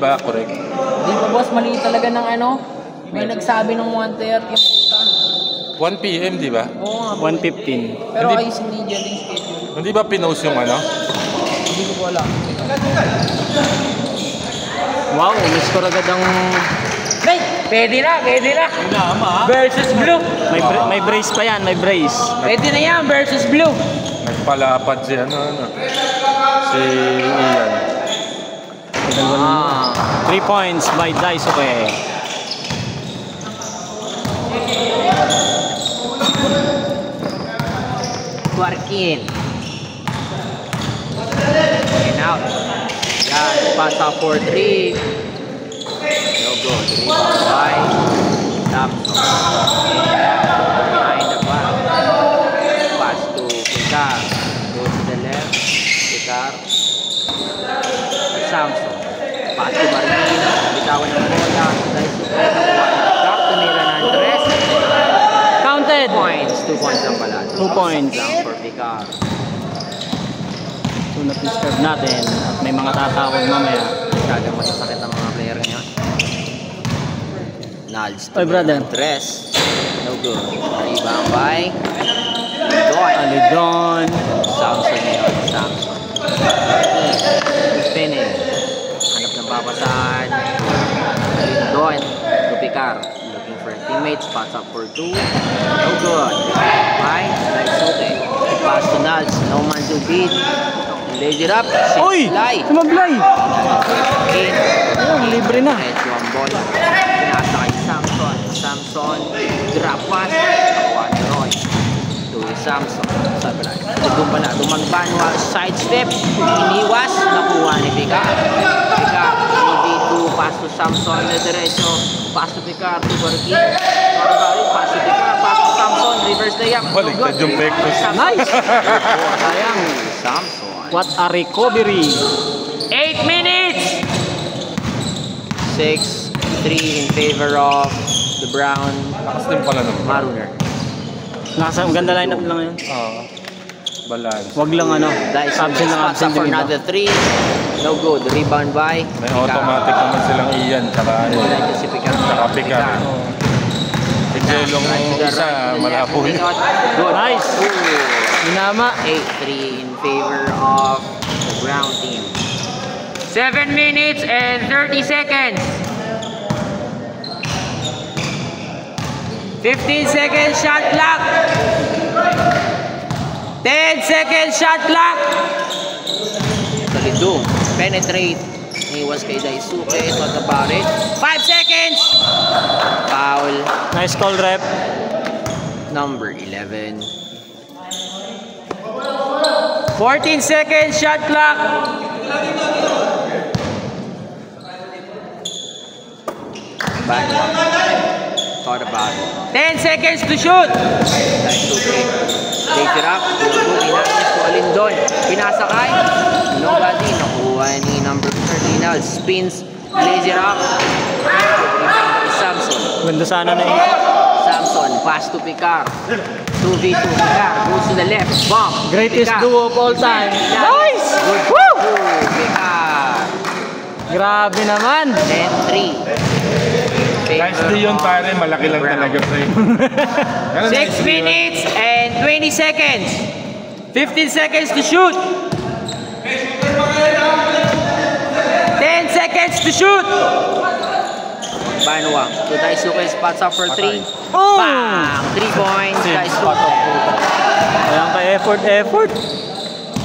ba? Correct. Hindi pa boss, mali talaga ng ano. May nagsabi ng 1:30. 1 PM, di ba? Oo nga. 1:15. Pero Hindi- ayos hindi dyan yung schedule. Hindi ba pinost yung ano? Hindi ko wala. Wow, umiscore agad ang... Hey! Pwede na, pwede na. Versus blue. May brace pa yan, may brace. Pwede na yan, versus blue. Nagpalapad si ano. Si Ian. 3 points by Daisuke. Guarkin. And out. Yan, pass up for 3. No good. Rebound by Samson. Behind the back. Pass to Pekar. Go to the left. Pekar. Samson. Pass to Martin. Bitawan ng bola. Daisuke. Nakuha to ni Renandres. Counted! Points. 2 points lang pala. 2 points. Lang for Pekar. So, na-disturb natin at may mga tatawag mamaya. Masyadong masasakit ang mga player ngayon. Nals to Oy, brother. Tres. No good. Rebound by Lidon. Alidon. Samson yun. Samson. Spinning. Hanap ng papasahan. Lidon. To Pekar. Looking for teammates. Spots up for 2. No good. By Daisuke. Pass to Nals. No man to beat. Laid it up. Uy! Fly. Sumablay! In. Ayun, libre na. Medyo ang ball. Pinasa kay Samson. Samson. Drop pass. Nakuha ni Roy. To Samson. Sabi na. Doon pala. Dumagbanwa. Side step. Iniwas. Nakuha ni Pekar. Pekar. 3v2. Pass to Samson. Na diretso. Pass to Pekar. To Barkin. Pass to Pekar. Pass to Samson. Reverse layup. Baliktad yung vectors. Nice! Sayang. Samson. What a recovery! 8 minutes! 6-3 in favor of the Brown Lakas din pala naman. Marooner. Ganda lineup lang yun. Balance. Wag lang ano. Absent lang absent for yung iba. another 3. No good. Rebound by May automatic naman silang Ian. Tsaka ano. Si Pekar. Tsaka Pekar. Si Jelong isa, malabo yun. Good. Nice! Inama. 8-3 in favor of the Brown team. 7 minutes and 30 seconds. 15 seconds shot clock. 10 seconds shot clock. Talidong. Penetrate. Iwas kay Daisuke. What about it? 5 seconds. Foul. Nice call, rep. Number 11. 14 seconds shot clock. Thought about it. 10 seconds to shoot. Daisuke. Take it up. Inanis to Alindon. Pinasakay. Nobody. Nakuha ni number 13. Spins. Lays it up. Samson. Ganda sana na eh. Samson. Pass to Pekar. 2v2. Pekar. Goes to the left. Bomb. Greatest Pekar. duo of all time. Nice! Good. Woo! Pekar. Grabe naman. 10-3. Nice day yun pare. Malaki lang talaga pre. 6 minutes and 20 seconds. 15 seconds to shoot. 10 seconds to shoot. Banwa. To Daisuke. Spots up for 3. Oh! Bang! 3 points. Daisuke. Ayan ka effort.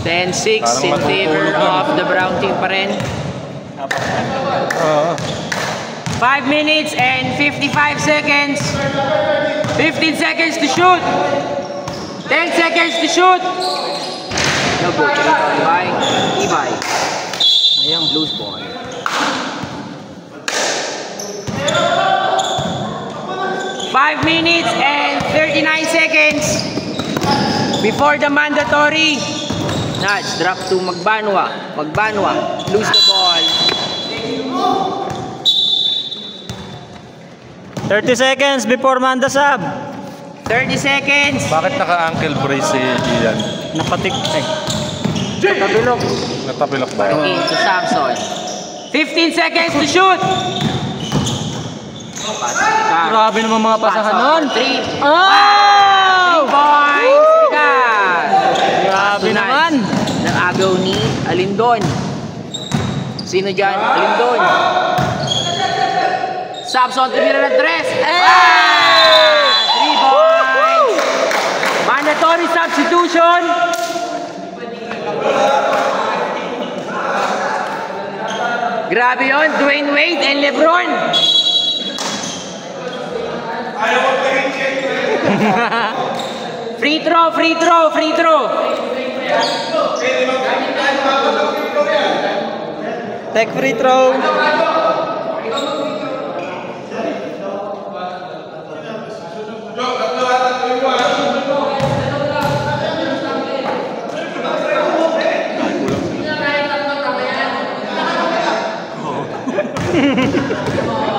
10-6 in favor of the Brown team pa rin. 5 minutes and 55 seconds. 15 seconds to shoot. 10 seconds to shoot. No good. Rebound by Ibay. Ayan. Loose ball. 5 minutes and 39 seconds before the mandatory. Nudge, drop to Magbanwa. Lose the ball. 30 seconds before Manda sub. 30 seconds. Bakit naka-ankle brace si Ian? Napatik. Tabilok. Natapilok ba? Into Samson. 15 seconds to shoot. Grabe naman mga pasahan nun. 3 Oh! points. Grabe naman. Nag-agaw ni Alindon. Sino dyan? Alindon. Samson, tumira ng 3. 3 points. Mandatory substitution. Grabe yun. Dwayne Wade and Lebron. Free throw, free throw, free throw. Take free throw.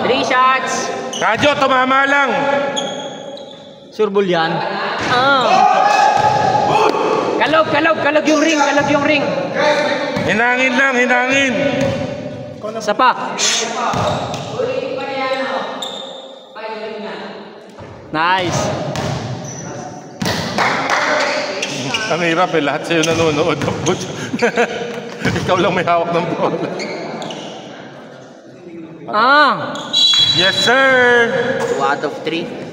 Three shots. Radyo, tumama lang. Surbol yan. Ah. Kalog yung ring, kalog yung ring. Hinangin lang, hinangin. Isa pa. Nice. Ang hirap eh, lahat sa'yo nanonood ng boot. Ikaw lang may hawak ng bola. Ah. Yes, sir! 2 out of 3.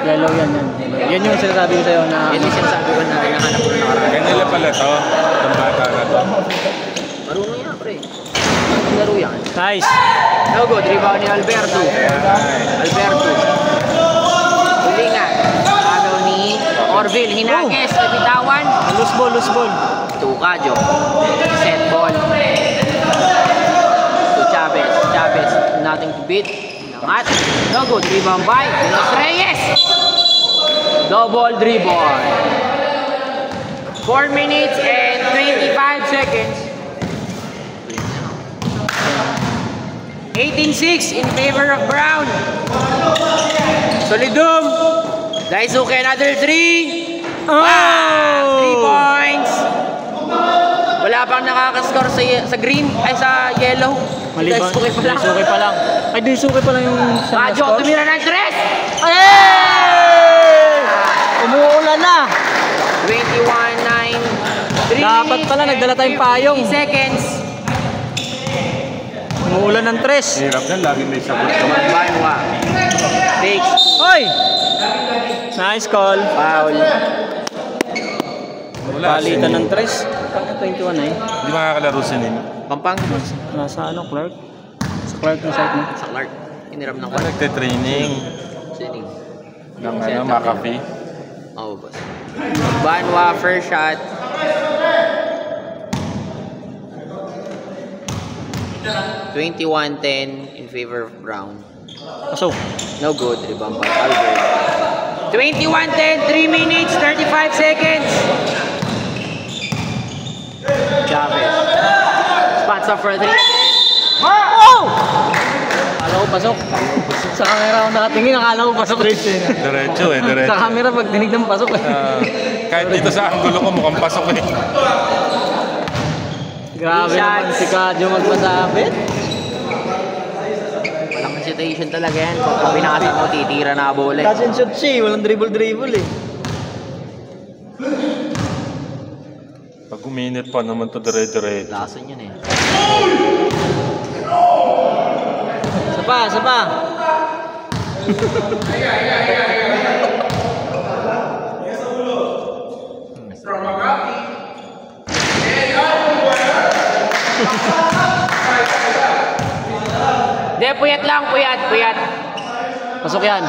Yellow yan. Yan yung sinasabi ko sa'yo na... Yan yung sinasabi ko na hinahanap ko na nakaraan. Ganyan lang pala to. Itong bata na to. Marunong yan, pre. Laro yan. Nice. No good. Rebound ni Alberto. Alberto. Hulingan. Agaw ni Orville. Hinages. Kapitawan. Loose ball. Tukajo. Set ball. To Chavez. Chavez. Nothing to beat. Nangat. No good. Rebound by Los Reyes. Double dribble. 4 minutes and 25 seconds. 18-6 in favor of Brown. Solidum. Daisuke another 3. Oh! 3 points. Wala pang nakakascore sa green ay sa yellow. Maliban. Daisuke pa lang. Daisuke pa lang. Ay, Daisuke pa lang yung Radyo, tumira ng 3. Hey! Umuulan na. 21-9. 3 Dapat pala, nagdala tayong payong. 50 seconds. Umuulan ng 3. Hirap yan, laging may sagot. Banwa. Takes. Oy! Nice call. Foul. Palitan ng 3. 21 eh. Hindi makakalaro si Nin. Pampanga. Nasa ano, Clark? Sa Clark na site mo. Sa Clark. Hiniram ng Nagte-training Sining. ng McAfee. Oo, boss. Banwa, first shot. (21-10) in favor of Brown. Pasok. No good. Rebound by Albert. 21-10, 3 minutes, 35 seconds. Chavez. Spots up for 3. Oh! Akala ko pasok. Sa camera ako nakatingin, akala ko pasok. Diretso eh, diretso. Sa camera, pag dinig ng pasok eh. Kahit dito sa anggulo ko, mukhang pasok eh. Grabe naman si Kadyo magpasabit. Walang hesitation talaga yan. Pag pinakasal mo, titira na bola. Catch and shoot siya, walang dribble eh. Pag uminit pa naman to dire-diretso. Lason yun eh. Isa pa. Hindi, puyat lang, puyat. Pasok yan.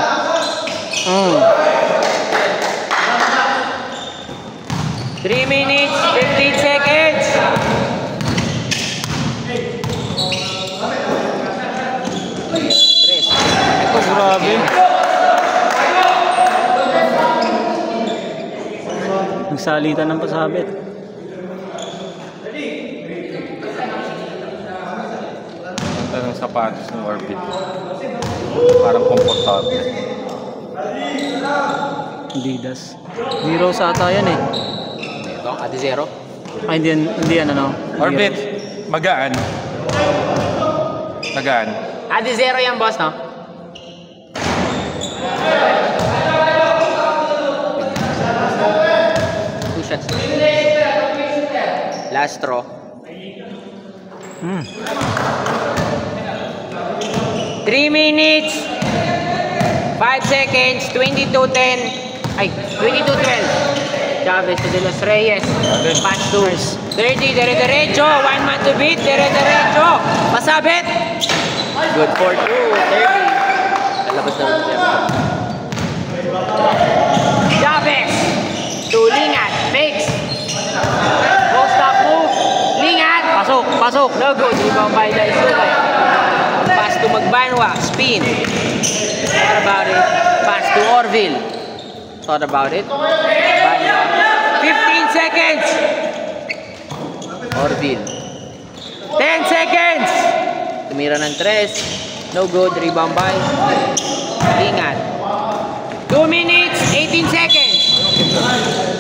3 minutes, 15 seconds. Ito, grabe. Nagsalitan ng pasabit. Ito ng sapatos ng Orbit. Parang komportable. Adidas. Heroes ata yan eh. Adi zero. Ay, hindi yan ano. Orbit, magaan. Magaan. Adi zero yan, boss, no? Two shots. Last throw. 3 minutes, 5 seconds, 22:10. Ay, 22:12. Chavez to De Los Reyes. Pass to 30, dire-diretso. One man to beat, dire-diretso. Pasabit. Good for 2, 30. Lalabas na ulit yan. Chavez. To Lingat. Fakes. Post up move. Lingat. Pasok. No good. Rebound by Daisuke. Pass to Magbanwa. Spin. Thought about it. Pass to Orville. Thought about it. Magbanwa. 15 seconds. Orville. 10 seconds. Tumira ng 3. No good. Rebound by Lingat. 2 minutes. 18 seconds.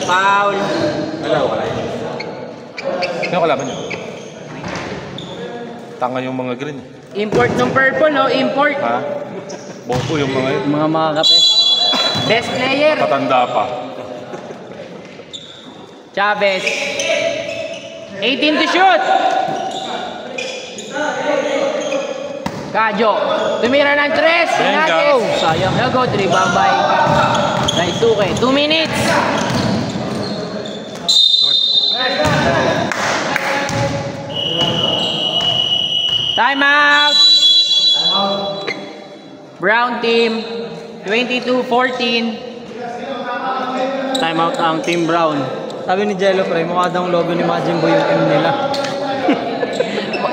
Foul. Ano kalaban niyo? Tanga yung mga green. Import ng purple, no? Import. Ha? Bobo yung mga yun. Mga kape. Best player. Tatanda pa. Chavez. 18 to shoot. Kajo. Tumira ng 3. Benga. Oh, sayang. No good. Rebound by Daisuke. 2 minutes. Time out. Brown team. 22-14. Timeout ang Team Brown. Sabi ni Jello, pre, mukha daw logo ni Majin Buu yung M nila.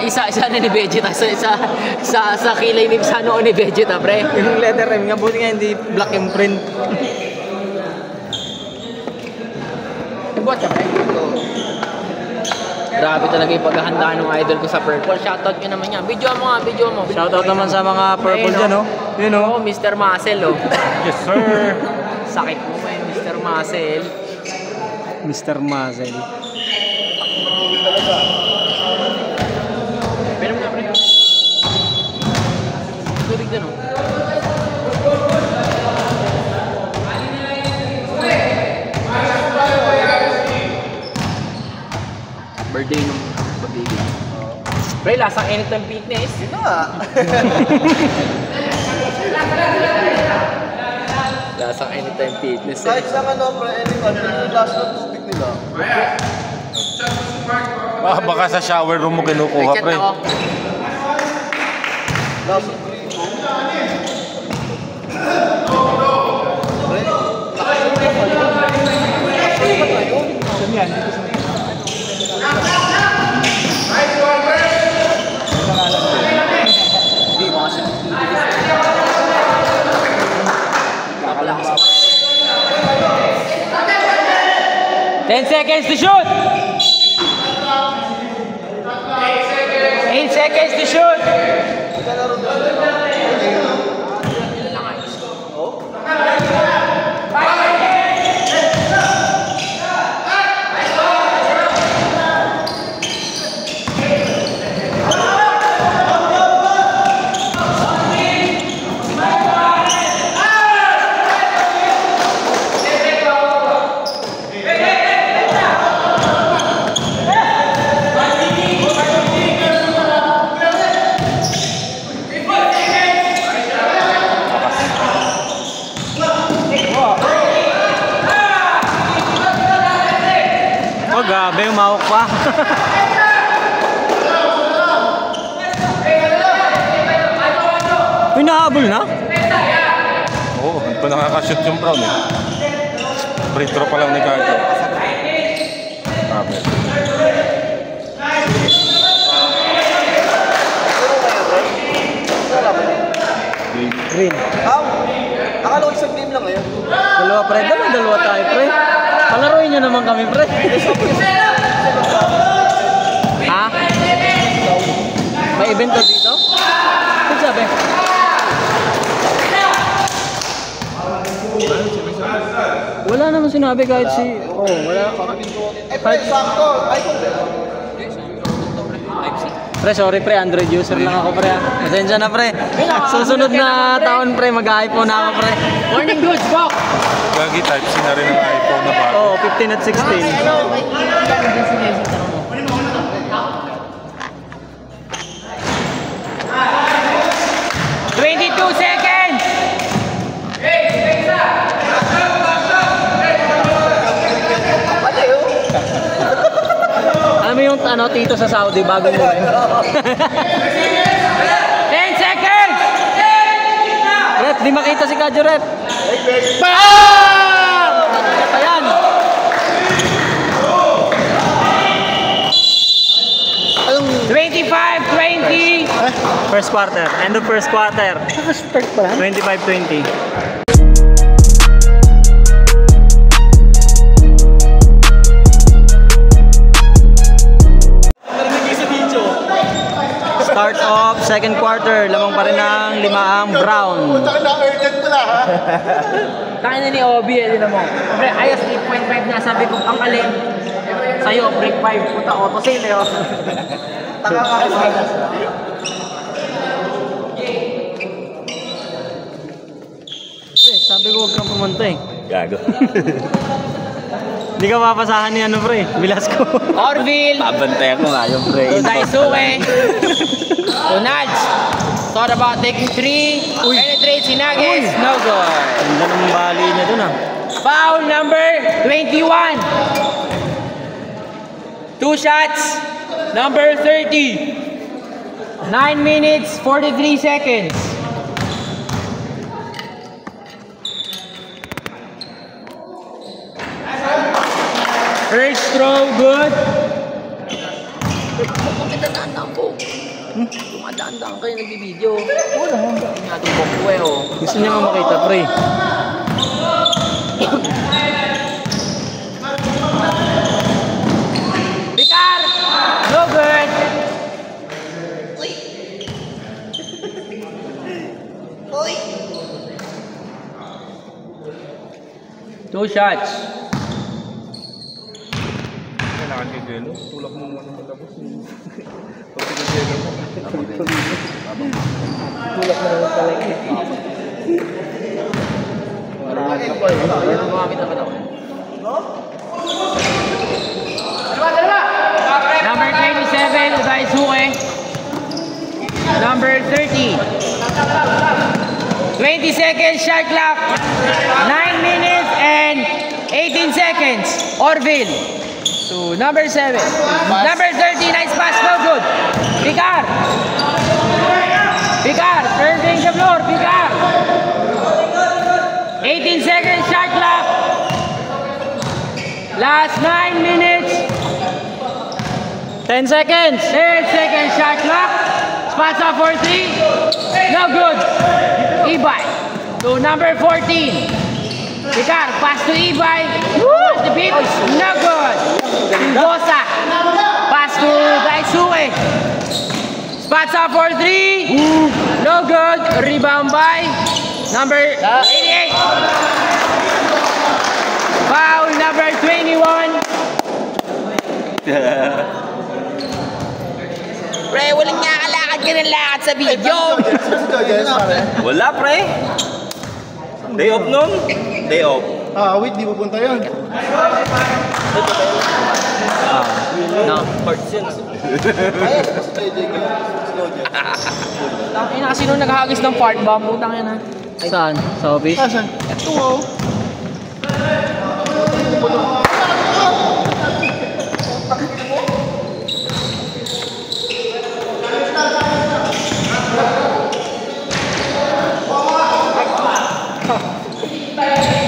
Isa na ni Vegeta sa kilay ni sa noo ni Vegeta, pre. Yung letter M nga, buti nga hindi black yung print. Buat ka, pre. Grabe talaga yung paghahanda ng idol ko sa purple. Shoutout nyo naman yan. Video mo nga, video mo. Shoutout naman sa mga purple Ayun, dyan, oh. Yun, oh. Oo, Mr. Muscle, oh. Yes, sir. Sakit mo eh, Mr. Muscle. Mr. Mazel. Pero mo na, pre. Tubig dyan, oh. Birthday nung pag-ibig. Pre, lasang anytime fitness. Ito nga. Lasang anytime fitness. Kahit sa ano, pre, anyone, yung last na tubig nila. Baka sa shower room mo kinukuha, Chat pre. ako. Last na tubig mo. Pre, Hindi mo kasi. Nakalakas. 10 seconds to shoot! 8 seconds to shoot! Oh, grabe, umawak pa. Uy, nahabol na? Oo, hindi pa nakakashoot yung Brown eh. Free throw pa lang ni Kajo. Grabe. Green. akala ko isang game lang ngayon. Dalawa, pre. Dalawa tayo, pre. Palaruin nyo naman kami, pre. Ha? May event ka dito? Ano sabi? Wala naman sinabi kahit si... Oh, wala. Eh, pre, sakto. iPhone ba? Pre, sorry pre, Android user lang ako pre. Pasensya na pre. Susunod na taon pre, mag-iPhone na ako pre. Morning goods, go! Gagi type C na rin ang iPhone na bago. Oh, 15 at 16. Seconds! Alam mo yung ano, tito sa Saudi, bagong mo. 10 seconds! Rep, di makita si Kadyo Rep. BAM! Pa yan. Anong... 25-20. First quarter, end of first quarter. Naka-start pa yan? 25-20. Start of second quarter, lamang pa rin ang 5 ang Brown. Na-urgent ko lang, ha? Kaya na ni Obi, din mo. Pre, ayos, 8.5 na. Sabi ko, ang alin. Sa'yo, break 5. Puta, auto sale, eh. Taka ka rin. Pre, sabi ko huwag kang pumunta eh. Gago. Hindi ka mapasahan ni ano pre, Velasco. Orville. Pabantayan ko nga yung pre. To Daisuke. To Nads. Thought about taking 3. Penetrates si Nuggets. No good. Ganda ng bali niya dun ah. Foul number 21. 2 shots. Number 30. 9 minutes, 43 seconds. First throw, good. Dumadaan-daan kayo nagbibideo. Wala. Yung ating bokwe, oh. Gusto niya nga makita pre. Vicar! No good! Two shots. Kailangan kay Gelo. Tulak mo muna matapos. Tulak na naman talaga eh. Number 27, Daisuke. Number 30. 20 seconds, shot clock. 9 minutes and 18 seconds. Orville. To number 7. Number 30, nice pass, no good. Vicar. Vicar, turning the floor. Vicar. 18 seconds, shot clock. Last 9 minutes. 10 seconds! 10 seconds, shot clock. Spots up for 3. No good. Ibay. To number 14. Vicar, pass to Ibay. The beat. No good. Bosa. Pass to Daisuke. Spots up for 3. No good. Rebound by number 88. Foul number 21. Pre, walang nakakalakad ka ng lakad sa video. Wala pre. Day off nun. Day off. Ah, wait, di pupunta yun. No. Tangina kasi nung naghagis ng fart bomb, putang ina. Saan? Sa office? Asan? Ito, oh.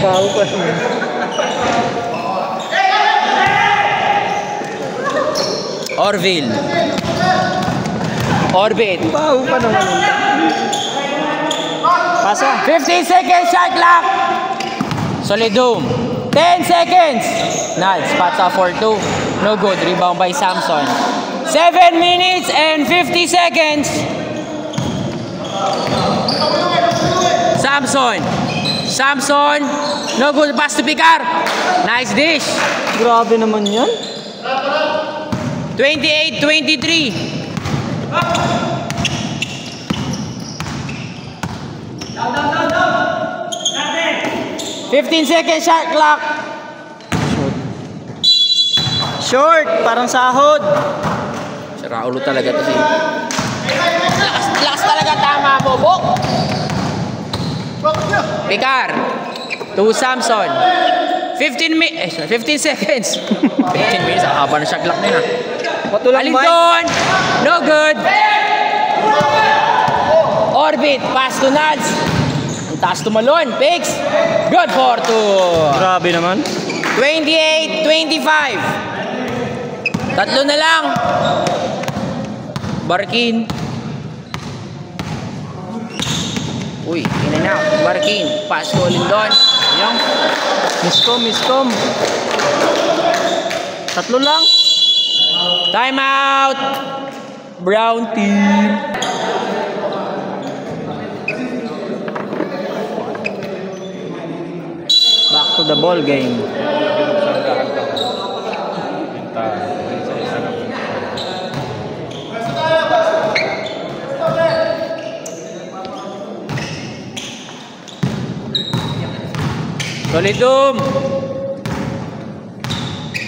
Bago pa. Orville. Orbit. Bago pa naman. Pasa. 15 seconds shot clock. Solidum. 10 seconds. Nice. Spots up for 2. No good. Rebound by Samson. 7 minutes and 50 seconds. Samson. Samson. No good. Pass to Picar. Nice dish. Grabe naman yan. 28-23. 15 seconds shot clock. Short, parang sahod. Sira ulo talaga to si. Lakas talaga tama mo, Bok. Picar. To Samson. 15 seconds. 15 minutes. Ang haba na shot clock na yun. Patulang Mike. Alindon. No good. Orbit. Pass to Nads. Ang taas tumalon. Picks. Good for two. Grabe naman. 28-25. Tatlo na lang. Barkin. Uy, in and out. Barkin. Pass to Alindon. Ayan. Miscom. Tatlo lang. Time out. Brown team. Back to the ball game. Solidum.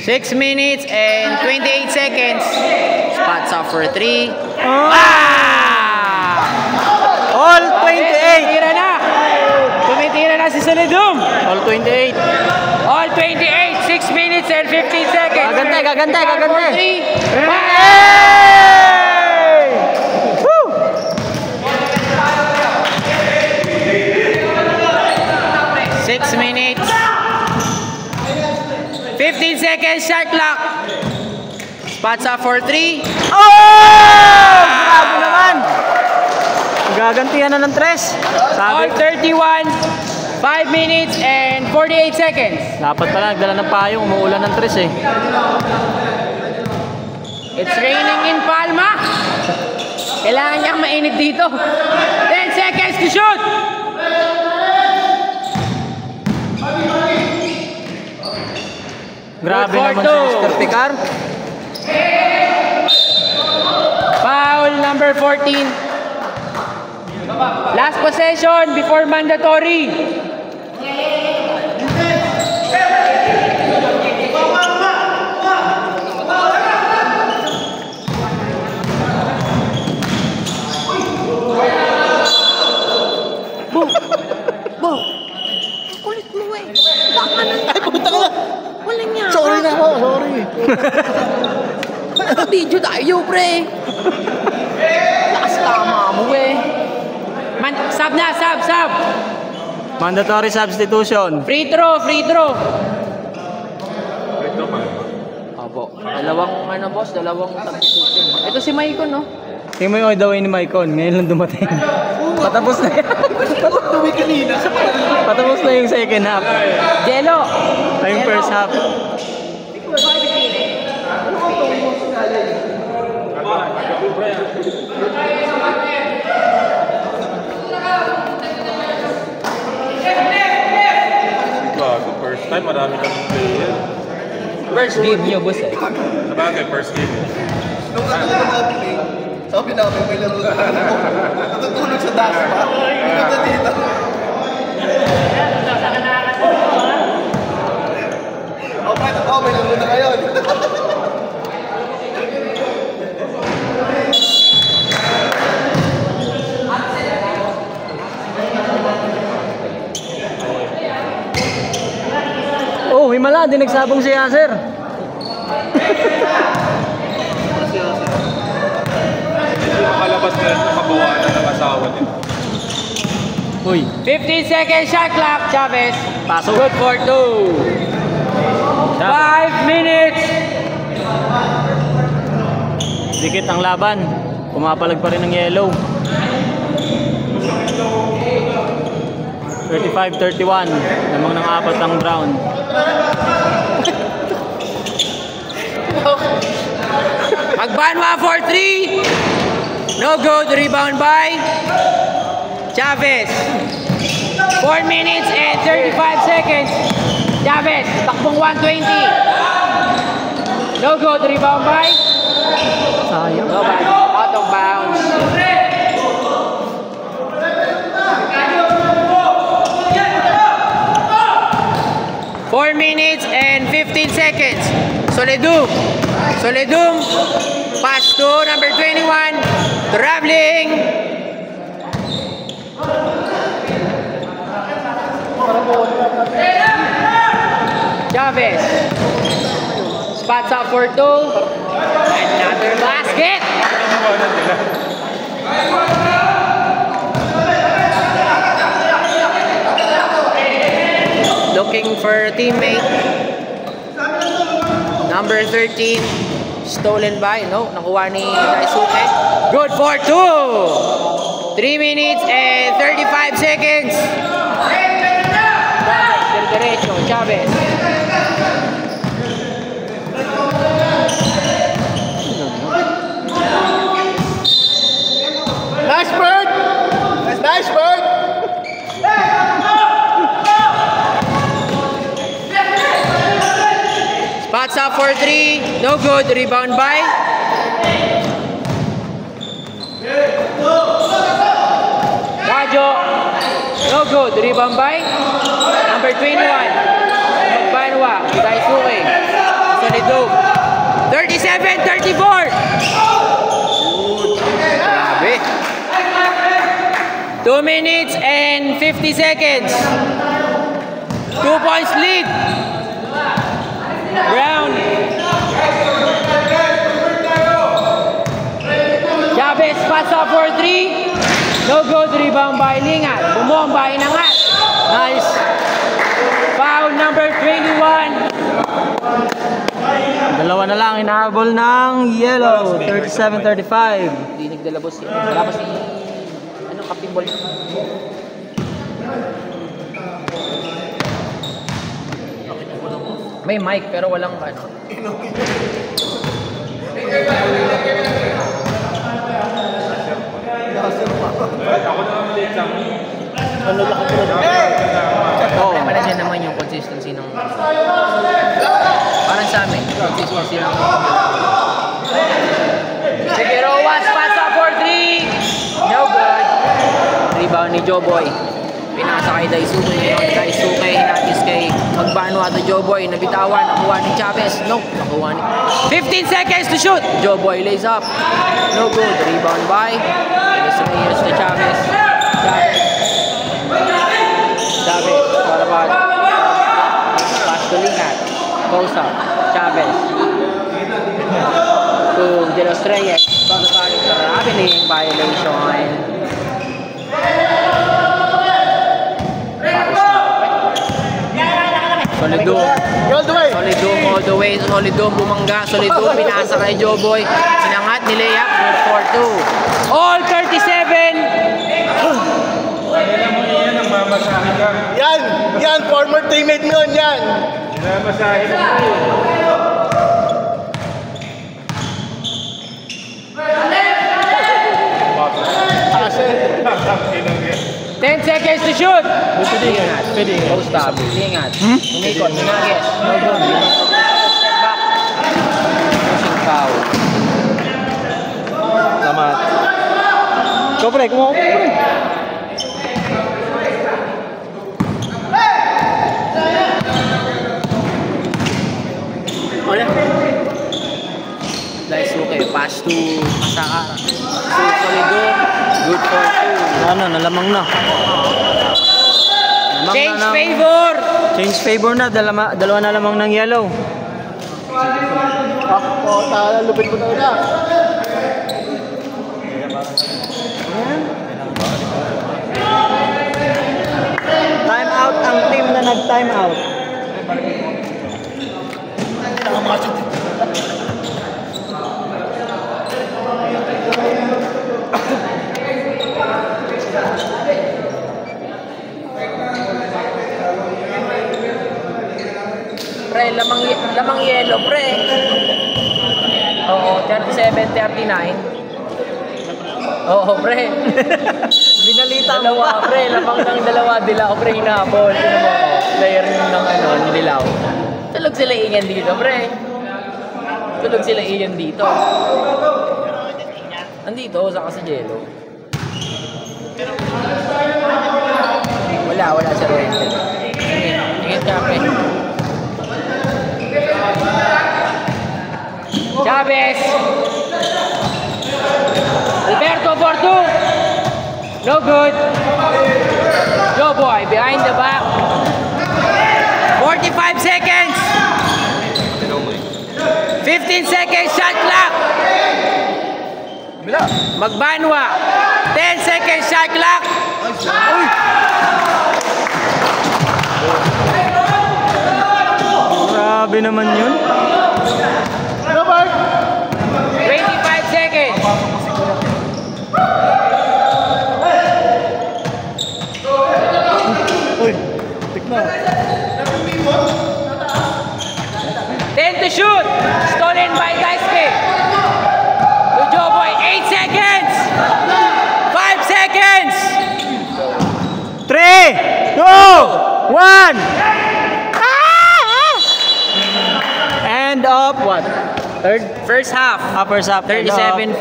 6 minutes and 28 seconds. Spots up for 3. All 28. Tumitira na si Solidum. All 28. All 28. 6 minutes and 15 seconds. Gagante. 6 minutes. 15 seconds shot clock. Spots up for 3. Grabe naman. Gagantihan na ng tres. All Sabi, 31. 5 minutes and 48 seconds. dapat pala nagdala ng payong, umuulan ng tres eh. It's raining in Palma. Kailangan niyang mainit dito. 10 seconds to shoot. Grabe Good for naman si two. Mr. Picar. Foul number 14. Last possession before mandatory. Kulit mo eh. Baka na. Ay, pupunta ka na. Walang niya. Sorry na ako, sorry. Naka-video tayo, pre. Lakas tama mo eh. Sub na, sub. Mandatory substitution. Free throw. Opo. Dalawang substitution. Ito si Maicon, no? Tingnan mo yung all the way ni Maicon. Ngayon lang dumating. Patapos na yan. Tuwi kanina. Patapos na yung second half. Jello. Ay, yung first half. Bago, first time, marami kami player. First game niyo, boss eh. Sabagay, first game. Nung opening, sabi namin may laro na ako. Natutulog sa dash pa. Punta dito. May laro na ngayon. Oh, himala. Di nagsabong si Yasser. Hindi makalabas na makabawanan ng asawa niya. Uy. 15 seconds shot clock, Chavez. Pasok. Good for 2. 5 minutes. Dikit ang laban. Pumapalag pa rin ng yellow. 35-31. Lamang ng apat ang brown. Magbanwa for 3. No good. Rebound by Chavez. 4 minutes and 35 seconds. Chavez, takbong 120. No good, rebound by? Sayang. No bad. Out of bounds. Four minutes and 15 seconds. Soledum. Soledum. Pass to number 21. Traveling. Chavez. Spots up for 2. Another basket. Looking for a teammate. Number 13. Stolen by. No, nakuha ni Daisuke. Good for 2. 3 minutes and 35 seconds. Del derecho, Chavez. Nice bird! Nice bird! Spots up for 3. No good. Rebound by. Rajo. No good. Rebound by. Number 21. Magbanwa. Daisuke. Solidum. 37-34. Grabe. 2 minutes and 50 seconds. 2 points lead. Brown. Chavez pass up for 3. No good. Rebound by Lingat. Bumomba, inangat. Nice. Foul number 21. Dalawa na lang inahabol ng yellow. 37-35. Hindi nagdalabos yun. Wala pa si... Ano, Captain Ball? May mic pero walang ano. Problema na dyan naman yung consistency ng... Parang sa amin, consistency ng... Figueroa, pass up for 3. No good. Rebound ni Joboy. Pinasa kay Daisuke. Daisuke, hinatis kay Magbanwa to Joboy. Nabitawan, nakuha ni Chavez. No, nakuha ni... 15 seconds to shoot. Joboy lays up. No good. Rebound by Reyes to Chavez. Chavez, what about? Pass to Lingat. Post up. Chavez. To De Los Reyes. Traveling violation. Solidum. Solidum all the way. Solidum bumangga. Solidum pinasa kay Joboy. Sinangat ni Leyak. Good for 2. All 37. Kailan mo yan ang mamasahe ka? Yan, former teammate mo yan. Mamasahe mo yun. 10 seconds to shoot. Pwede. Post up. Ingat. Umikot. Minagis. No good. Step back. Pushing foul. Tama. Go pre, kumuha ko pre. Daisuke. Pass to Masakara. Solidum. Good for 2. Ano, nalamang na. Change favor. Change favor na, dalawa na lamang ng yellow. Lupit mo talaga. Time out ang team na nag-time out. Pre, lamang yellow, pre. Oo, 37-39. Oo, pre. Binalita tama. Pre, lamang ng dalawa, Dilaw, pre, hinabol. Sino mo? Player ng ano, ni Dilaw. Tulog sila Ian dito, pre. Tulog sila Ian dito. Andito, saka si Jello. Wala siya rin. Sige, tingin ka, pre. Chavez! Alberto for two! No good! Joe Boy, behind the back. 45 seconds! 15 seconds, shot clock! Magbanwa! 10 seconds, shot clock! Grabe naman yun. 25 seconds! Uy, tikna. 10 to shoot! Stolen by Daisuke! To Joe Boy, 8 seconds! 5 seconds! 3, 2, 1. End of what? Third? First half, First half. 37-41.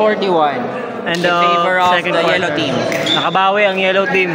And in favor of second the quarter. yellow team. Nakabawi ang yellow team.